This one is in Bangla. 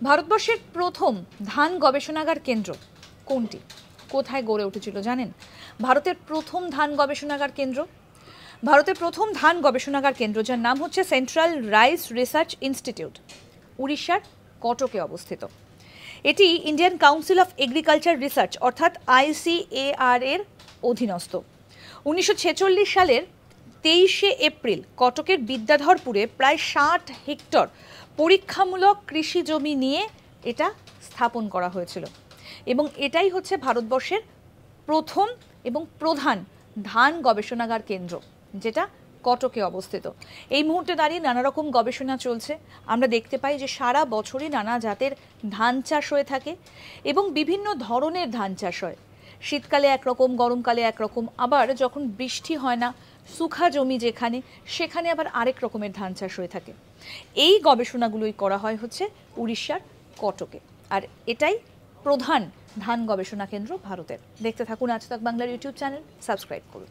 ভারতবর্ষের প্রথম ধান গবেষণাগার কেন্দ্র কোনটি? কোথায় গড়ে উঠেছিল জানেন? ভারতের প্রথম ধান গবেষণাগার কেন্দ্র যার নাম হচ্ছে সেন্ট্রাল রাইস রিসার্চ ইনস্টিটিউট, উড়িষ্যার কটকে অবস্থিত। এটি Indian council of agriculture research অর্থাৎ ICAR এর অধীনস্থ। 1946 সালের 23শে এপ্রিল কটকের বিদ্যাধরপুরে প্রায় 60 হেক্টর পরীক্ষামূলক কৃষি জমি নিয়ে এটা স্থাপন করা হয়েছিল এবং এটাই হচ্ছে ভারতবর্ষের প্রথম এবং প্রধান ধান গবেষণাগার কেন্দ্র, যেটা কটকে অবস্থিত। এই মুহূর্তে দাঁড়িয়ে নানা রকম গবেষণা চলছে। আমরা দেখতে পাই যে সারা বছরই নানা জাতের ধান চাষ হয়ে থাকে এবং বিভিন্ন ধরনের ধান চাষ হয়। শীতকালে একরকম, গরমকালে একরকম, আবার যখন বৃষ্টি হয় না, শুখা জমি সেখানে আবার আরেক রকমের ধান চাষ হয়ে থাকে। এই গবেষণাগুলোই করা হয় হচ্ছে উড়িষ্যার কটকে, আর এটাই প্রধান ধান গবেষণা কেন্দ্র ভারতের। দেখতে থাকুন আজ তাক বাংলার ইউটিউব চ্যানেল, সাবস্ক্রাইব করুন।